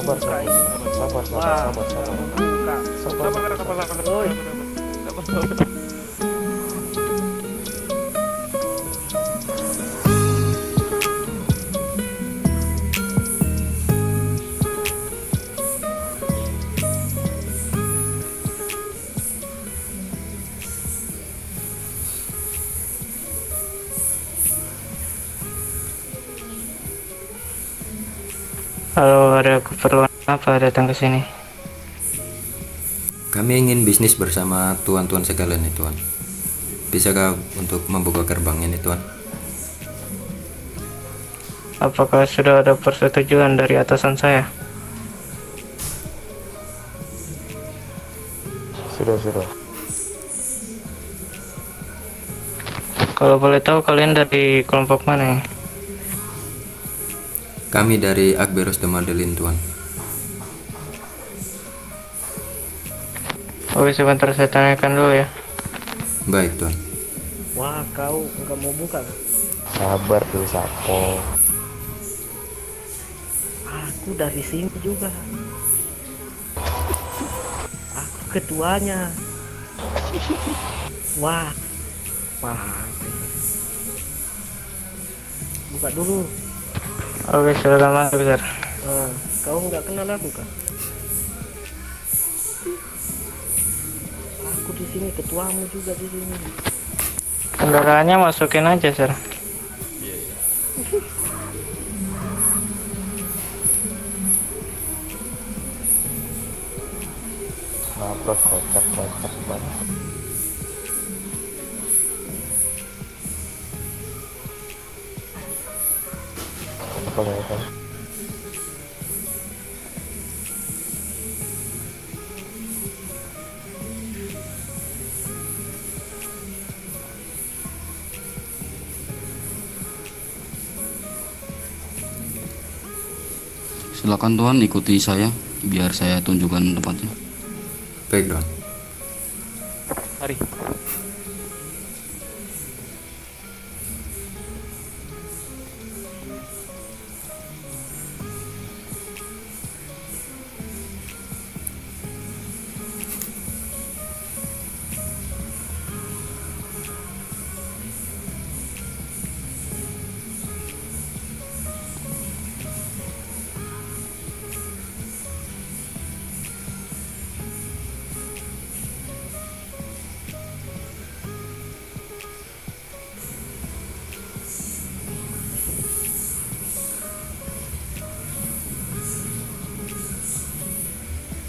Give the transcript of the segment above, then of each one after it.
Sabar, sabar, sabar, sabar, Wah, sabar, sabar, buka. sabar, Sabar, sabar, sabar, sabar. sabar, Oi, sabar, sabar, sabar. Kalau ada keperluan apa datang ke sini? Kami ingin bisnis bersama tuan-tuan sekalian nih tuan. Bisakah untuk membuka gerbang ini tuan? Apakah sudah ada persetujuan dari atasan saya? Sudah, sudah. Kalau boleh tahu kalian dari kelompok mana ya? Kami dari Akberos de Madeline tuan. Oke, sebentar saya tanyakan dulu ya. Baik tuan. wah kau nggak mau buka? Sabar tuh, Sapo. Aku dari sini juga. Aku ketuanya. Wah, paham. Buka dulu. Oke, silakan masuk, Sir. Kau nggak kenal aku kan? Aku di sini ketuamu juga di sini. Kendaraannya masukin aja, Sir. Nabrak kocak banget. Apa ya kan? Silakan Tuan, ikuti saya biar saya tunjukkan tempatnya. Baik tuan. Mari.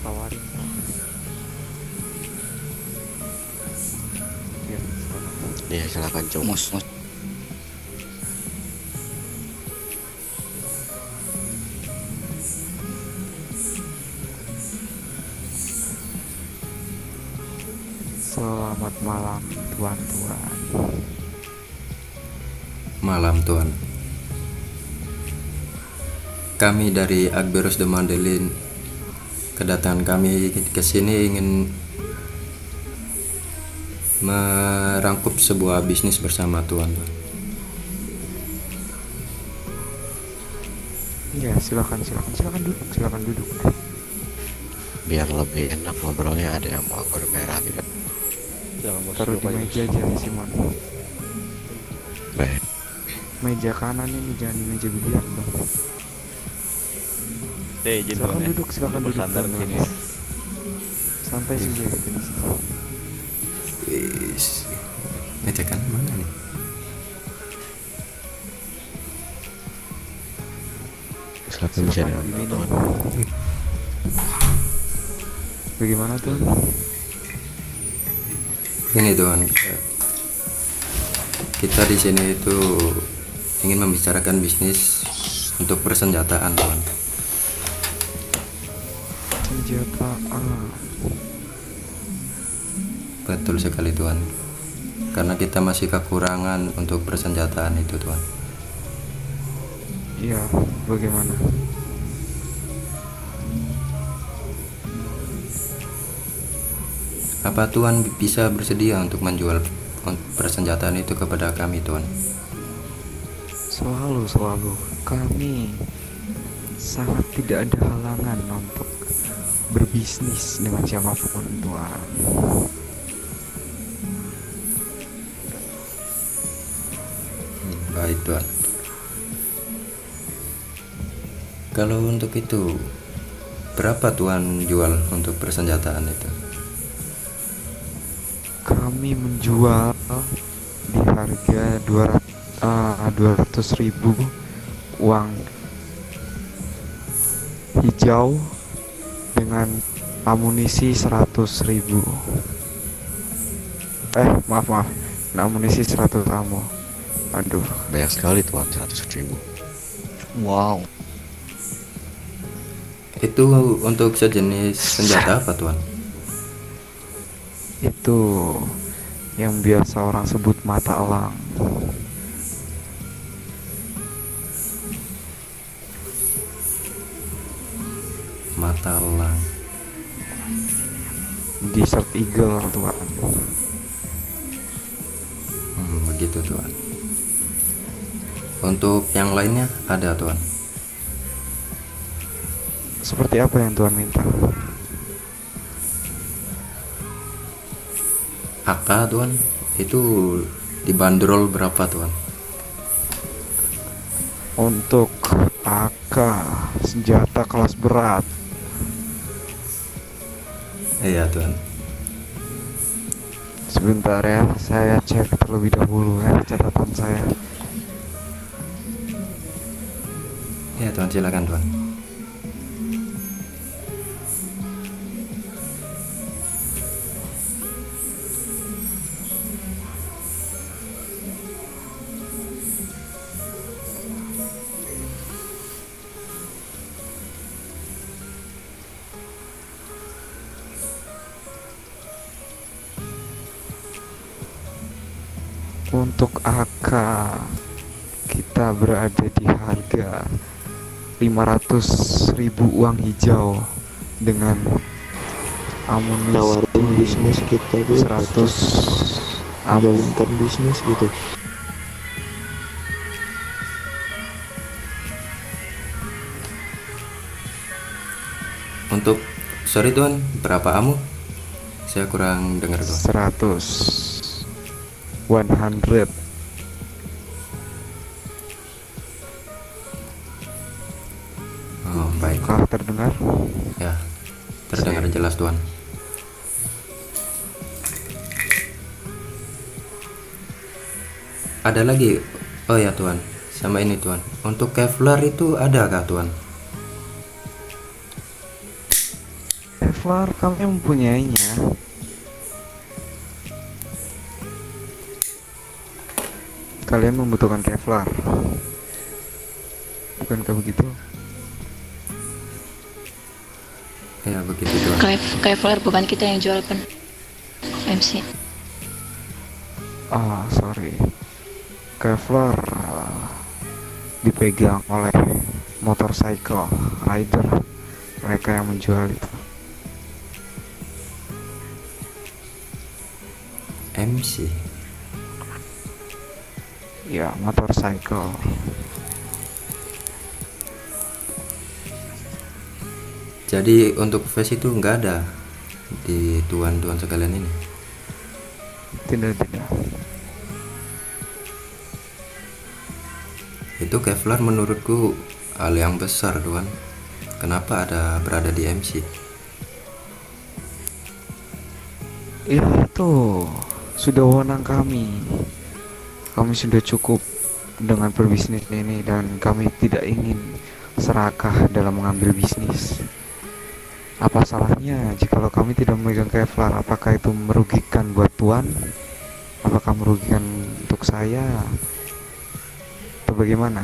Tawarin. Ya silakan Cok. Mos, mos. Selamat malam, tuan-tuan. Malam tuan. Kami dari Akberos de Madeline. Kedatangan kami ke sini ingin merangkup sebuah bisnis bersama tuan. Iya, silakan duduk. Biar lebih enak ngobrolnya, ada yang mau anggur merah tidak? Taruh di meja aja, Simon. Baik. Meja kanan ini jangan di meja biliar dong. Silakan duduk, Bersandar teman-teman. sini. Santai saja kita di sini. Wis. Meja kan mana nih? Silakan bisa Silakan diminum. teman. Bagaimana tuh? Ini tuan, kita di sini itu ingin membicarakan bisnis untuk persenjataan tuan. Senjataan. Betul sekali tuan. Karena kita masih kekurangan untuk persenjataan itu tuan. Iya, bagaimana? Apa tuan bisa bersedia untuk menjual persenjataan itu kepada kami tuan? Selalu kami sangat tidak ada halangan untuk berbisnis dengan siapapun tuan. Baik tuan. Kalau untuk itu berapa tuan jual untuk persenjataan itu? Kami menjual di harga 200.000 uang hijau dengan amunisi 100.000. Maaf, amunisi 100 ammo. Aduh, Banyak sekali tuan, 100.000. wow. Itu untuk sejenis senjata apa tuan? Itu yang biasa orang sebut mata elang. Mata elang. Desert Eagle tuan. Begitu tuan. Untuk yang lainnya ada tuan? Seperti apa yang tuan minta? AK tuan, itu dibanderol berapa tuan? Untuk AK senjata kelas berat, Iya tuan. sebentar ya, saya cek terlebih dahulu ya catatan saya. Iya tuan, silakan tuan. Untuk AK kita berada di harga 500.000 uang hijau dengan amunisi Nawarin bisnis kita tuh 100 ammo. jalankan bisnis gitu. Untuk sorry tuan, berapa ammo? Saya kurang dengar tuan. 100 Oh, baik. Apakah terdengar? Ya, terdengar jelas tuan. Ada lagi? Oh ya tuan, sama ini tuan. Untuk Kevlar itu adakah tuan? Kevlar kami mempunyainya. Kalian membutuhkan Kevlar, bukankah begitu? Ya begitu tuan. Kevlar bukan kita yang jual MC. Sorry. Kevlar dipegang oleh motorcycle rider, mereka yang menjual itu. MC. Ya, motorcycle. Jadi untuk face itu nggak ada di tuan-tuan sekalian ini. Tidak. Itu Kevlar menurutku hal yang besar tuan. Kenapa ada berada di MC? Itu sudah wewenang kami. Kami sudah cukup dengan berbisnis ini dan kami tidak ingin serakah dalam mengambil bisnis. Apa salahnya jikalau kami tidak memegang Kevlar? Apakah itu merugikan buat tuan? Apakah merugikan untuk saya? Atau bagaimana?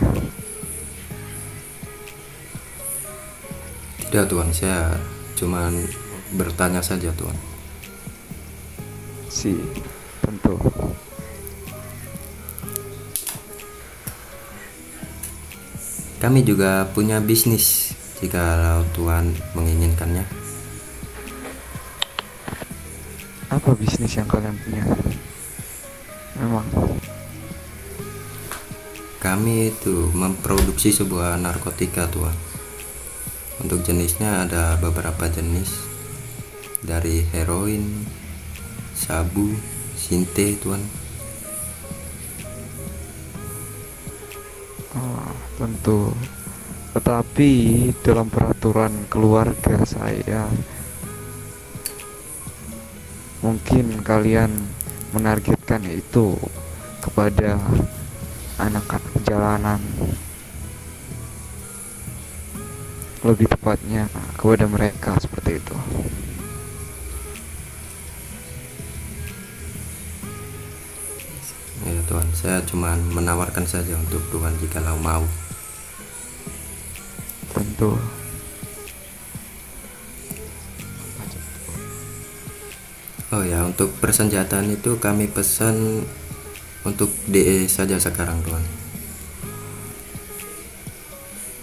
Tidak tuan, saya cuman bertanya saja tuan. Tentu. Kami juga punya bisnis jika tuan menginginkannya. Apa bisnis yang kalian punya? Memang Kami itu memproduksi sebuah narkotika tuan. Untuk jenisnya ada beberapa jenis, dari heroin, sabu, sinte tuan. Tentu. Tetapi dalam peraturan keluarga saya, mungkin kalian menargetkan itu kepada anak-anak jalanan, lebih tepatnya kepada mereka seperti itu. Ya tuan, saya cuma menawarkan saja untuk tuan jika mau. Tentu. Oh ya, untuk persenjataan itu kami pesan untuk DE saja sekarang tuan.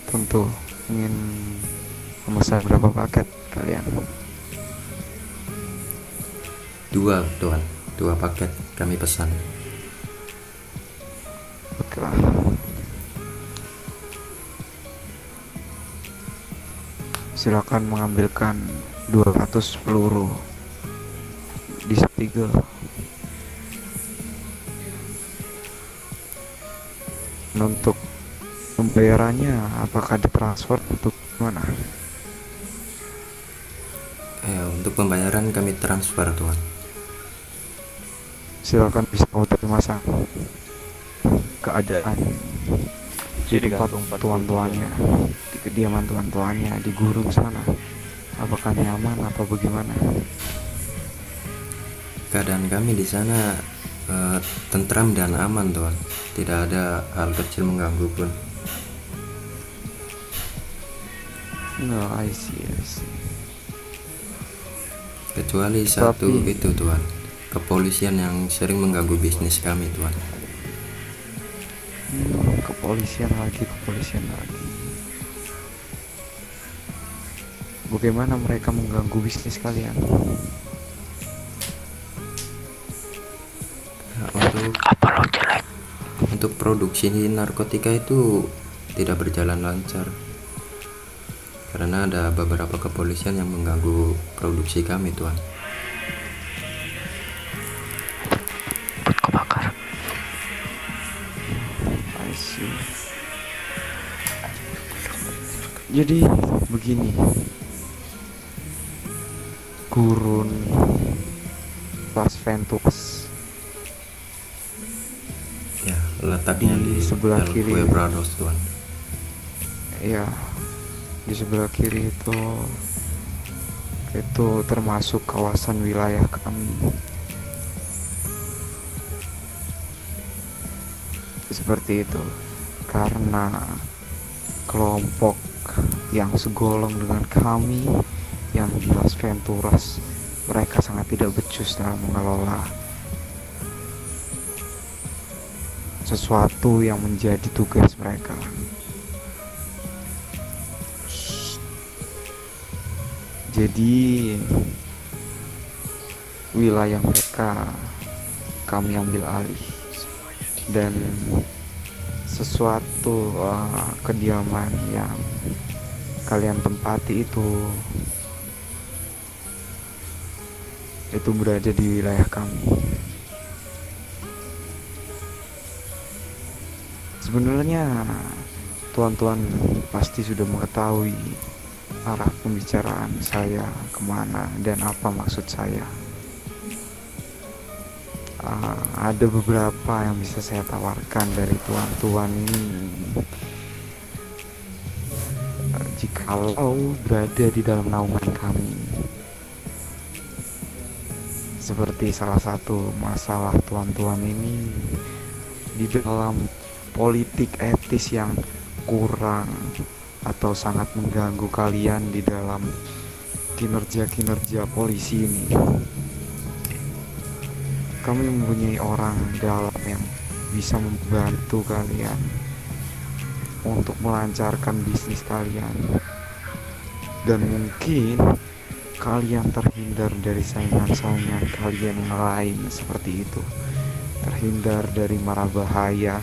Tentu. Ingin memesan berapa paket kalian? 2 tuan, 2 paket kami pesan. Oke lah. Silakan mengambilkan 200 peluru di segel. Untuk pembayarannya apakah ditransfer untuk mana? Untuk pembayaran kami transfer tuan. Silakan bisa kau termasang keadaan di tempat tuan-tuannya, di kediaman tuan-tuannya di gurun sana. Apakah nyaman atau bagaimana? Keadaan kami di sana tentram dan aman tuan. Tidak ada hal kecil mengganggu pun. No, I see. Kecuali satu Tapi- itu tuan, kepolisian yang sering mengganggu bisnis kami tuan. Kepolisian lagi. Bagaimana mereka mengganggu bisnis kalian? Untuk produksi narkotika itu tidak berjalan lancar karena ada beberapa kepolisian yang mengganggu produksi kami tuan. I see. Jadi begini, gurun Las Venturas Ya, letaknya Di di sebelah El kiri. Quebrados tuan. ya, di sebelah kiri itu termasuk kawasan wilayah kami. Seperti itu karena kelompok yang segolong dengan kami yang di Las Venturas, mereka sangat tidak becus dalam mengelola sesuatu yang menjadi tugas mereka. Jadi wilayah mereka kami ambil alih, dan sesuatu kediaman yang kalian tempati itu berada di wilayah kami. Sebenarnya tuan-tuan pasti sudah mengetahui arah pembicaraan saya kemana dan apa maksud saya. Ada beberapa yang bisa saya tawarkan dari tuan-tuan ini. Jikalau berada di dalam naungan kami, seperti salah satu masalah tuan-tuan ini di dalam politik etis yang kurang atau sangat mengganggu kalian di dalam kinerja polisi ini. Kami mempunyai orang dalam yang bisa membantu kalian untuk melancarkan bisnis kalian, dan mungkin kalian terhindar dari saingan-saingan kalian yang lain seperti itu, terhindar dari mara bahaya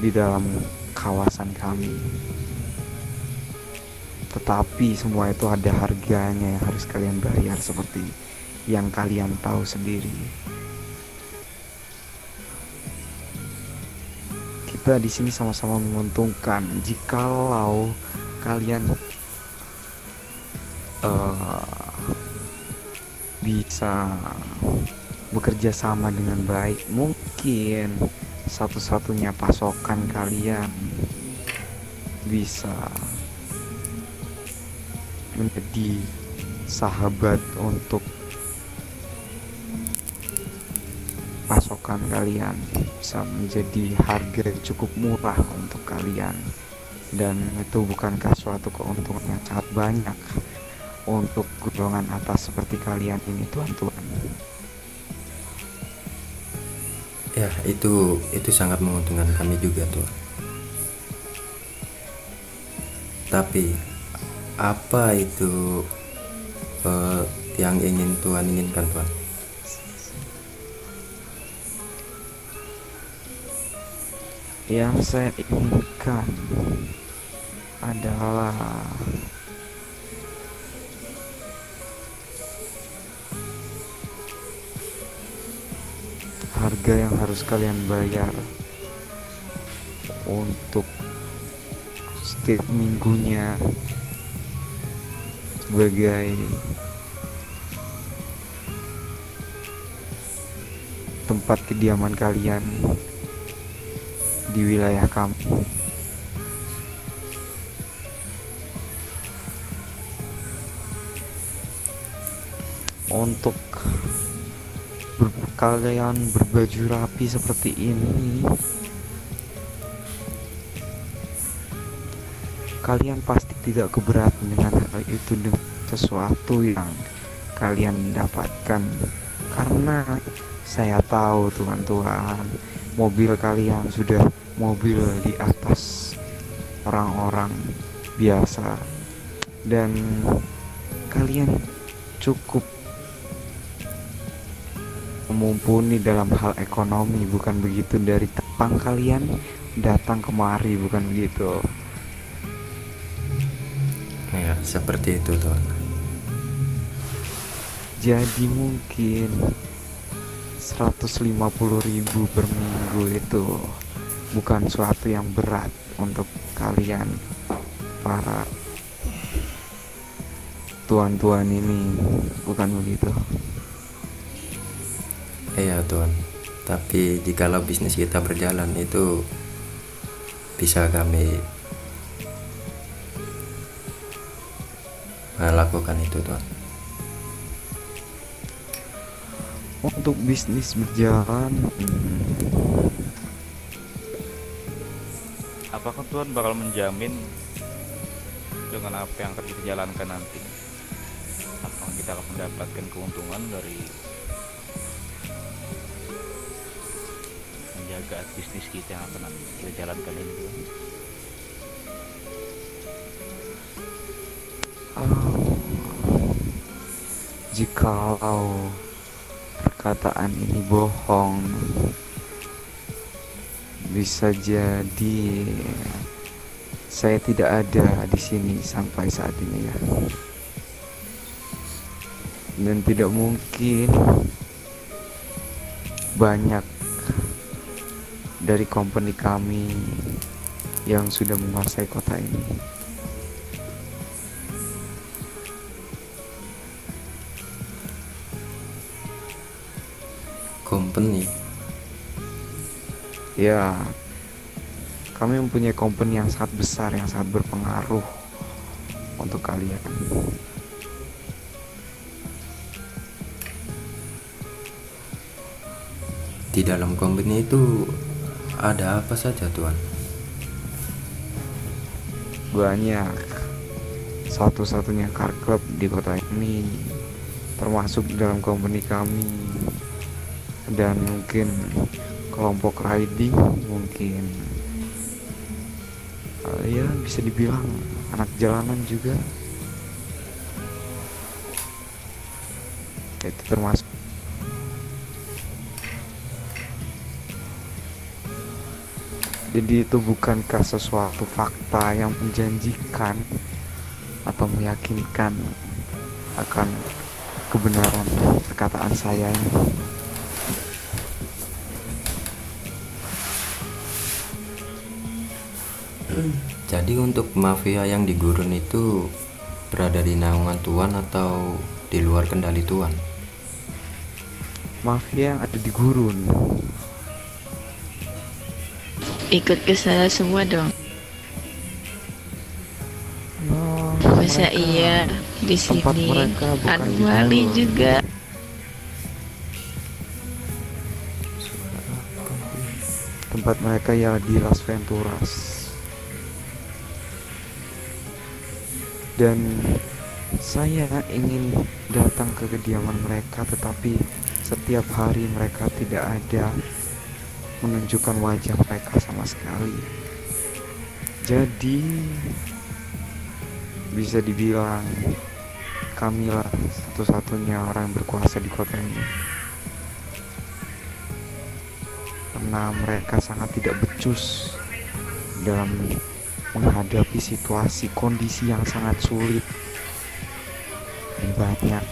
di dalam kawasan kami. Tetapi semua itu ada harganya yang harus kalian bayar seperti yang kalian tahu sendiri. Kita di sini sama-sama menguntungkan jikalau kalian bisa bekerja sama dengan baik. Mungkin satu-satunya pasokan kalian bisa menjadi sahabat untuk pasokan kalian, bisa menjadi harga yang cukup murah untuk kalian, dan itu bukankah suatu keuntungan yang sangat banyak untuk golongan atas seperti kalian ini, tuan-tuan? Ya, itu sangat menguntungkan kami juga, Tuan. Tapi apa itu yang ingin Tuhan inginkan, Tuan? Yang saya inginkan adalah harga yang harus kalian bayar untuk setiap minggunya sebagai tempat kediaman kalian di wilayah kami. Untuk kalian berbaju rapi seperti ini, kalian pasti tidak keberatan dengan hal itu, dengan sesuatu yang kalian dapatkan. Karena saya tahu, tuan-tuan, mobil kalian sudah mobil di atas orang-orang biasa, dan kalian cukup mumpuni dalam hal ekonomi, bukan begitu? Dari Tepang kalian datang kemari, bukan begitu? Ya, seperti itu, Tuan. Jadi mungkin 150.000 per minggu itu bukan suatu yang berat untuk kalian para tuan-tuan ini, bukan begitu? Iya, Tuan. Tapi jikalau bisnis kita berjalan, itu bisa kami melakukan itu, Tuan. Untuk bisnis berjalan, apakah Tuhan bakal menjamin dengan apa yang akan kita jalankan nanti? Apakah kita akan mendapatkan keuntungan dari menjaga bisnis kita yang akan kita jalankan ini, Tuhan? Jikalau perkataan ini bohong, bisa jadi saya tidak ada di sini sampai saat ini, ya. Dan tidak mungkin banyak dari company kami yang sudah menguasai kota ini. Company? Ya, kami mempunyai company yang sangat besar, yang sangat berpengaruh untuk kalian. Di dalam company itu ada apa saja, Tuan? Banyak. Satu-satunya car club di kota ini termasuk dalam company kami. Dan mungkin kelompok riding, mungkin ya bisa dibilang anak jalanan juga, itu termasuk. Jadi itu bukankah sesuatu fakta yang menjanjikan atau meyakinkan akan kebenaran perkataan saya ini. Jadi untuk mafia yang di gurun itu berada di naungan Tuan atau di luar kendali Tuan? Mafia yang ada di gurun. Ikut ke saya semua dong. Oh, Masa mereka- iya di tempat sini mereka bukan di anomali gurun. juga. Tempat mereka ya di Las Venturas. Dan saya ingin datang ke kediaman mereka, tetapi setiap hari mereka tidak ada menunjukkan wajah mereka sama sekali. Jadi bisa dibilang kamilah satu-satunya orang yang berkuasa di kota ini, karena mereka sangat tidak becus dalam menghadapi situasi kondisi yang sangat sulit. Banyak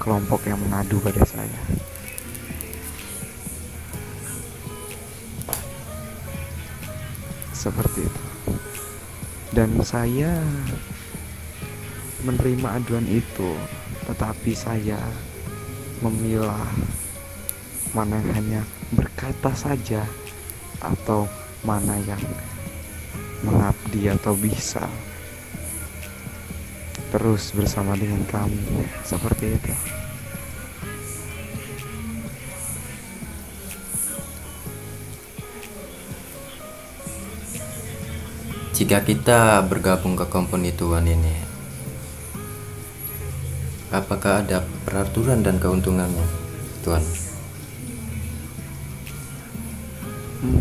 kelompok yang mengadu pada saya. Seperti itu. Dan saya menerima aduan itu, tetapi saya memilah mana yang hanya berkata saja atau mana yang mengabdi atau bisa terus bersama dengan kami. Seperti itu. Jika kita bergabung ke company Tuan ini, apakah ada peraturan dan keuntungannya, Tuan?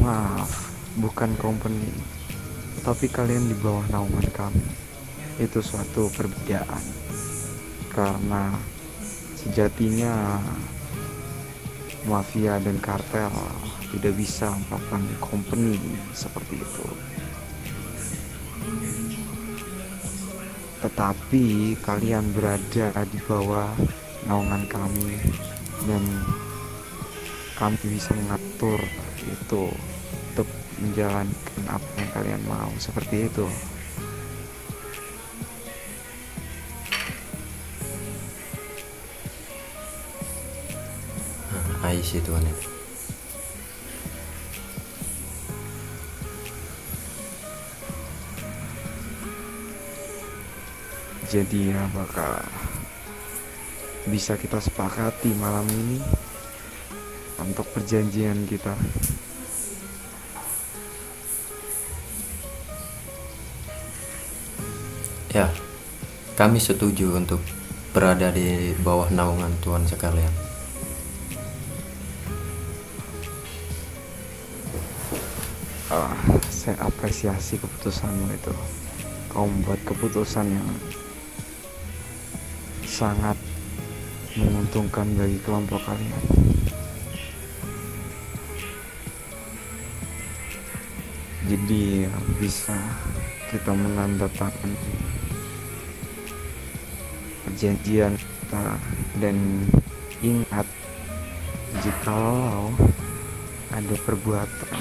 Maaf, bukan company, tapi kalian di bawah naungan kami. Itu suatu perbedaan, karena sejatinya mafia dan kartel tidak bisa melakukan company seperti itu. Tetapi kalian berada di bawah naungan kami dan kami bisa mengatur itu untuk menjalankan apa yang kalian mau, seperti itu. Aisyah Tuan ya. Jadi apakah bisa kita sepakati malam ini untuk perjanjian kita? Ya, kami setuju untuk berada di bawah naungan Tuan sekalian. Saya apresiasi keputusanmu itu. Kau membuat keputusan yang sangat menguntungkan bagi kelompok kalian. Jadi bisa kita menandatangani perjanjian kita, dan ingat, jikalau ada perbuatan,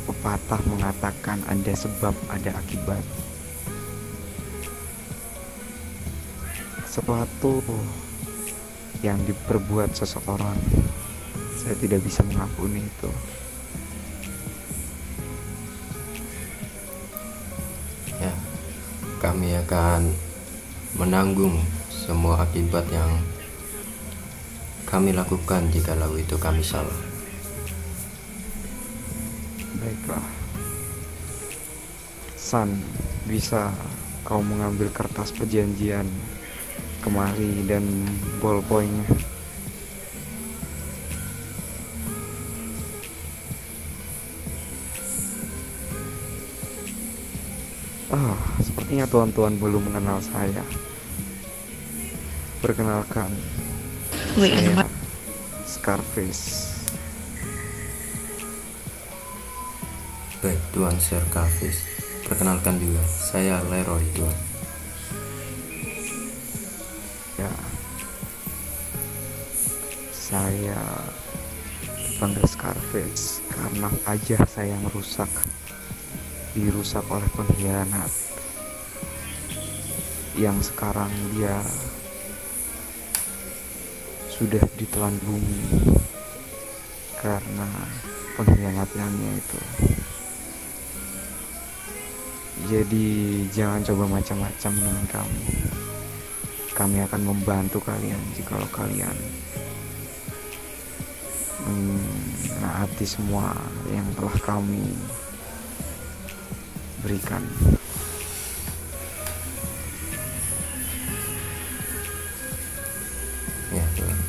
pepatah mengatakan ada sebab ada akibat. Sesuatu yang diperbuat seseorang, saya tidak bisa mengampuni itu. Ya, kami akan menanggung semua akibat yang kami lakukan jikalau itu kami salah. Baiklah, San, bisa kau mengambil kertas perjanjian kemari dan ballpointnya. Sepertinya tuan-tuan belum mengenal saya. Perkenalkan, Wih, saya enak. Scarface. Baik, Tuan Sir Kavis. Perkenalkan juga, saya Leroy Tuan. Ya, saya dipanggil Scarface karena wajah saya yang dirusak oleh pengkhianat yang sekarang dia sudah ditelan bumi karena pengkhianatannya itu. Jadi jangan coba macam-macam dengan kami. Kami akan membantu kalian jika kalian menaati semua yang telah kami berikan. Ya Tuan,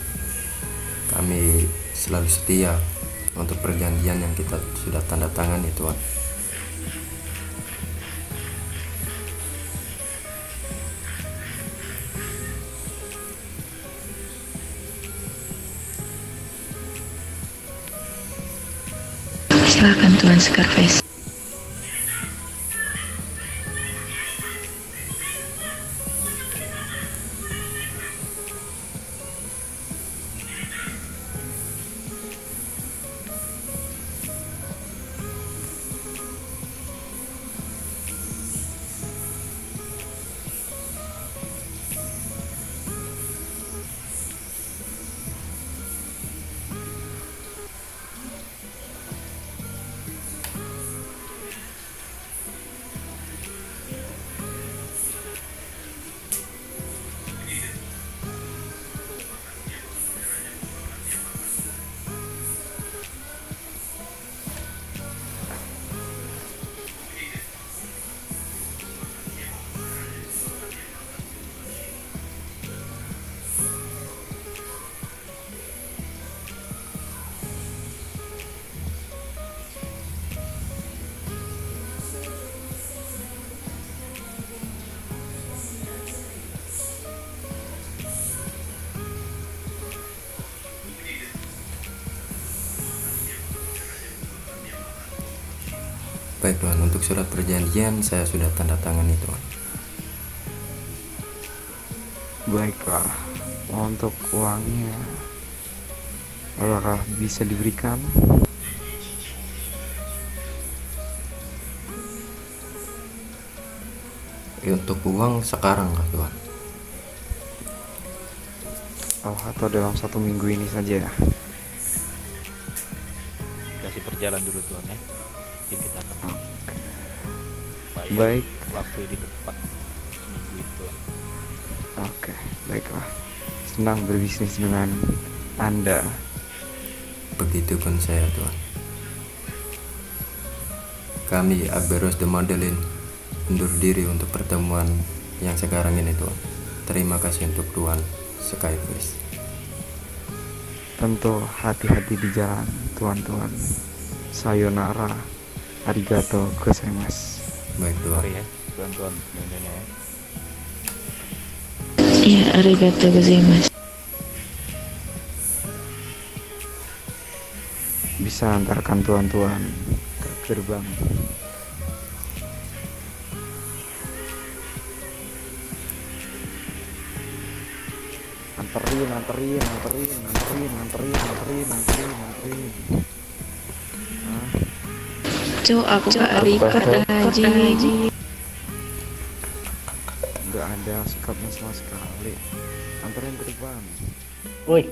kami selalu setia untuk perjanjian yang kita sudah tanda tangani Tuan. Silakan Tuan Scarface. Baik Tuan, untuk surat perjanjian saya sudah tanda tangani Tuan. Baiklah, untuk uangnya apakah bisa diberikan? Untuk uang sekarang kah Tuan? Oh, atau dalam 1 minggu ini saja? Kasih perjalanan dulu Tuan ya. Mungkin kita akan Baik. waktu di depan seminggu itu Tuan. Oke, baiklah. Senang berbisnis dengan Anda. Begitu pun saya Tuan. Kami Aberos de Madeleine undur diri untuk pertemuan yang sekarang ini Tuan. Terima kasih untuk Tuan Skyface. Tentu hati-hati di jalan, tuan-tuan. Sayonara, arigato gozaimasu. Baik Tuan. Sorry ya tuan-tuan Indonesia ya. Iya, arigato gozaimasu. Bisa antarkan tuan-tuan ke gerbang. Anterin. Cuk, aku gak Rika Haji. Nggak ada sikapnya sama sekali. Anterin ke depan. Woi,